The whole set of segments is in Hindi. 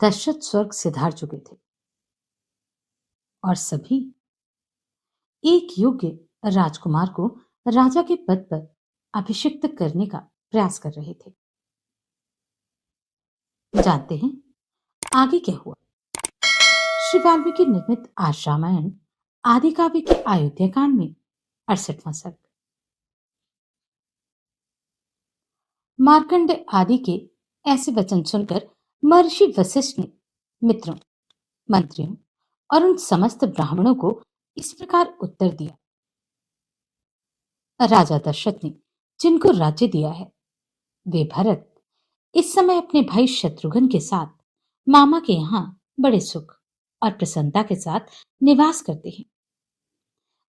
दशरथ स्वर्ग सिधार चुके थे और सभी एक योग्य राजकुमार को राजा के पद पर अभिषिक्त करने का प्रयास कर रहे थे। जानते हैं आगे क्या हुआ? श्री वाल्मीकि निर्मित आज रामायण आदि काव्य के अयोध्या कांड में 68वां सर्ग। मार्कंड आदि के ऐसे वचन सुनकर महर्षि वशिष्ठ ने मित्रों, मंत्रियों और उन समस्त ब्राह्मणों को इस प्रकार उत्तर दिया। राजा दशरथ ने जिनको राज्य दिया है वे भरत इस समय अपने भाई शत्रुघ्न के साथ मामा के यहाँ बड़े सुख और प्रसन्नता के साथ निवास करते हैं।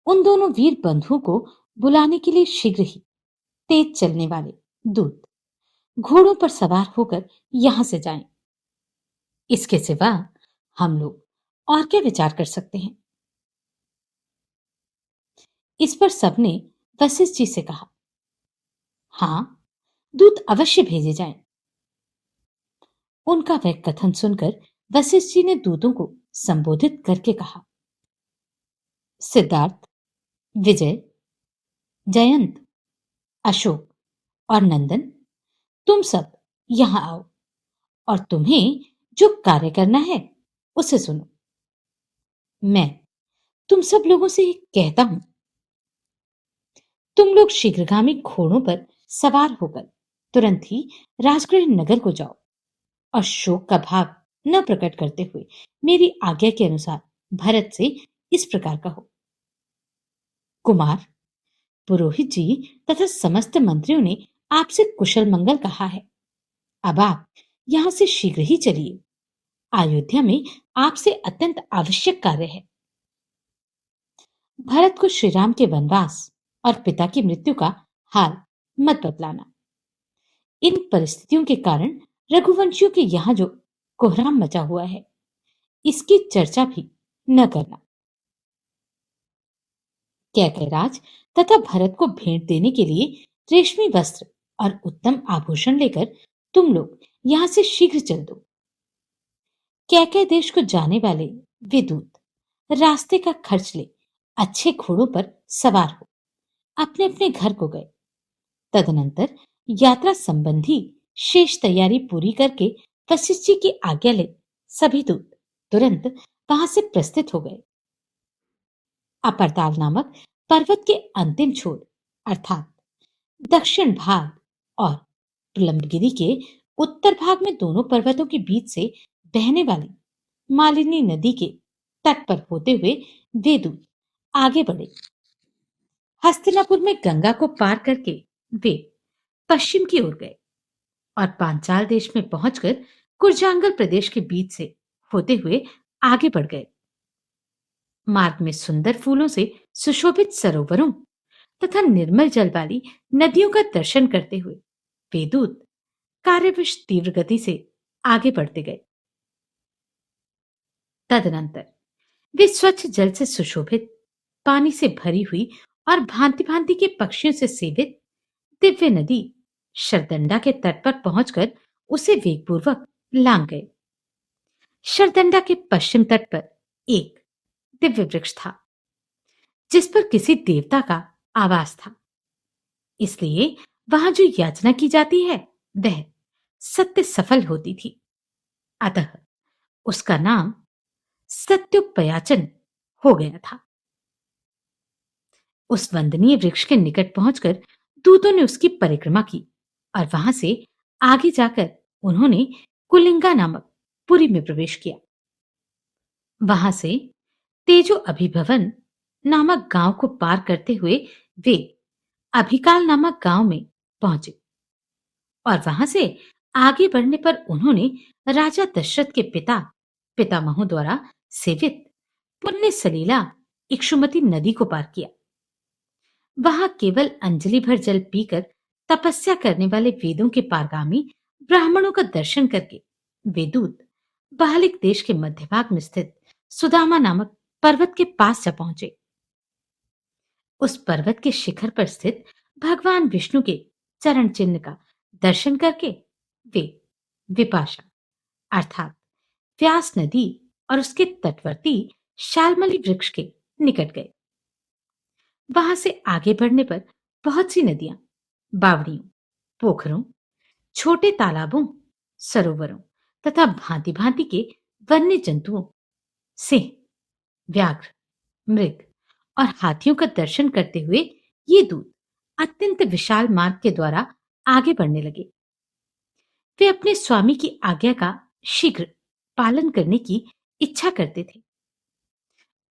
उन दोनों वीर बंधुओं को बुलाने के लिए शीघ्र ही तेज चलने वाले दूत घोड़ों पर सवार होकर यहां से जाएं। इसके सिवा हम लोग और क्या विचार कर सकते हैं? इस पर सबने वशिष्ठ जी से कहा, हां, दूत अवश्य भेजे जाएं। उनका वह कथन सुनकर वशिष्ठ जी ने दूतों को संबोधित करके कहा, सिद्धार्थ, विजय, जयंत, अशोक और नंदन, तुम सब यहां आओ और तुम्हें जो कार्य करना है उसे सुनो। मैं तुम सब लोगों से कहता हूं, तुम लोग शीघ्रगामी घोड़ों पर सवार होकर तुरंत ही राजगृह नगर को जाओ और शोक का भाव न प्रकट करते हुए मेरी आज्ञा के अनुसार भरत से इस प्रकार कहो, कुमार, पुरोहित जी तथा समस्त मंत्रियों ने आपसे कुशल मंगल कहा है। अब आप यहां से शीघ्र ही चलिए। अयोध्या में आपसे अत्यंत आवश्यक कार्य है। भरत को श्री राम के वनवास और पिता की मृत्यु का हाल मत बतलाना। इन परिस्थितियों के कारण रघुवंशियों के यहाँ जो कोहराम मचा हुआ है इसकी चर्चा भी न करना। कैकयराज तथा भरत को भेंट देने के लिए रेशमी वस्त्र और उत्तम आभूषण लेकर तुम लोग यहां से शीघ्र चल दो। कैकय देश को जाने वाले वे दूत रास्ते का खर्च ले अच्छे घोड़ों पर सवार हो अपने अपने घर को गए। तदनंतर यात्रा संबंधी शेष तैयारी पूरी करके वशिष्ठ जी की आज्ञा ले सभी दूत तुरंत वहां से प्रस्थित हो गए। अपर्ताल नामक पर्वत के अंतिम छोर अर्थात दक्षिण भाग और प्रलंबगिरी के उत्तर भाग में दोनों पर्वतों के बीच से बहने वाली मालिनी नदी के तट पर होते हुए वे दूत आगे बढ़े। हस्तिनापुर में गंगा को पार करके वे पश्चिम की ओर गए और पांचाल देश में पहुंचकर कुरजांगल प्रदेश के बीच से होते हुए आगे बढ़ गए। मार्ग में सुंदर फूलों से सुशोभित सरोवरों तथा निर्मल जल वाली नदियों का दर्शन करते हुए वे दूत कार्यवश तीव्र गति से आगे बढ़ते गए। तदनंतर वे स्वच्छ जल से सुशोभित, पानी से भरी हुई और भांति भांति के पक्षियों से सेवित दिव्य नदी शरदंडा के तट पर पहुंचकर उसे वेगपूर्वक लांग गए। शरदंडा के पश्चिम तट पर एक दिव्य वृक्ष था जिस पर किसी देवता का आवास था, इसलिए वहां जो याचना की जाती है वह सत्य सफल होती थी। अतः उसका नाम सत्योपयाचन हो गया था। उस वंदनीय वृक्ष के निकट पहुंचकर दूतों ने उसकी परिक्रमा की और वहां से आगे जाकर उन्होंने कुलिंगा नामक पुरी में प्रवेश किया। वहां से तेजो अभिभवन नामक गांव को पार करते हुए वे अभिकाल नामक गांव में पहुंचे और वहां से आगे बढ़ने पर उन्होंने राजा दशरथ के पितामहों द्वारा सेवित पुण्य सलीला इक्षुमती नदी को पार किया। वहां केवल अंजलि भर जल पीकर तपस्या करने वाले वेदों के पारगामी ब्राह्मणों का दर्शन करके वे दूत बाहलिक देश के मध्य भाग में स्थित सुदामा नामक पर्वत के पास जा पहुंचे। उस पर्वत के शिखर पर स्थित भगवान विष्णु के चरण चिन्ह का दर्शन करके वे विपाशा अर्थात व्यास नदी और उसके तटवर्ती शालमली वृक्ष के निकट गए। वहां से आगे बढ़ने पर बहुत सी नदियां, बावड़ियों, पोखरों, छोटे तालाबों, सरोवरों तथा भांति भांति के वन्य जंतुओं, सिंह, व्याघ्र, मृग और हाथियों का दर्शन करते हुए ये दूत अत्यंत विशाल मार्ग के द्वारा आगे बढ़ने लगे। वे अपने स्वामी की आज्ञा का शीघ्र पालन करने की इच्छा करते थे।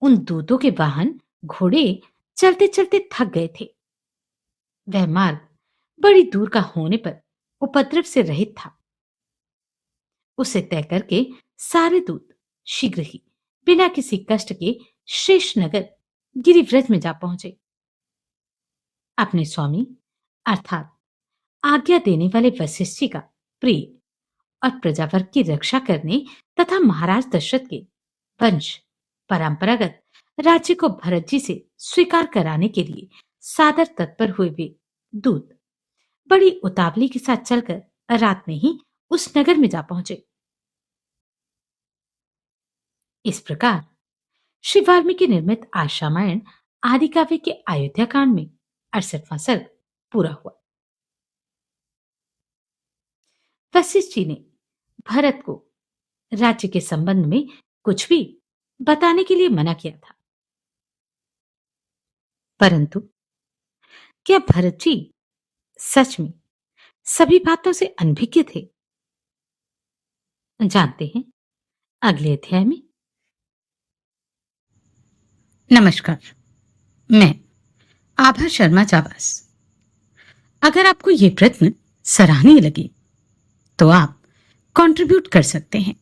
उन दूतों के वाहन घोड़े चलते चलते थक गए थे। वह मार्ग बड़ी दूर का होने पर उपद्रव से रहित था। उसे तय करके सारे दूत शीघ्र ही बिना किसी कष्ट के शेष नगर गिरिव्रज में जा पहुंचे। अपने स्वामी अर्थात आज्ञा देने वाले वशिष्ठ जी का प्रिय और प्रजावर्ग की रक्षा करने तथा महाराज दशरथ के वंश परंपरागत राज्य को भरत जी से स्वीकार कराने के लिए सादर तत्पर हुए वे दूत बड़ी उतावली के साथ चलकर रात में ही उस नगर में जा पहुंचे। इस प्रकार श्री वाल्मीकि निर्मित आशा रामायण आदि काव्य के अयोध्या कांड में 68वां सर्ग पूरा हुआ। वशिष्ठ जी ने भरत को राज्य के संबंध में कुछ भी बताने के लिए मना किया था, परंतु क्या भरत जी सच में सभी बातों से अनभिज्ञ थे? जानते हैं अगले अध्याय में। नमस्कार, मैं आभा शर्मा जावास। अगर आपको ये प्रश्न सराहनीय लगे तो आप कंट्रीब्यूट कर सकते हैं।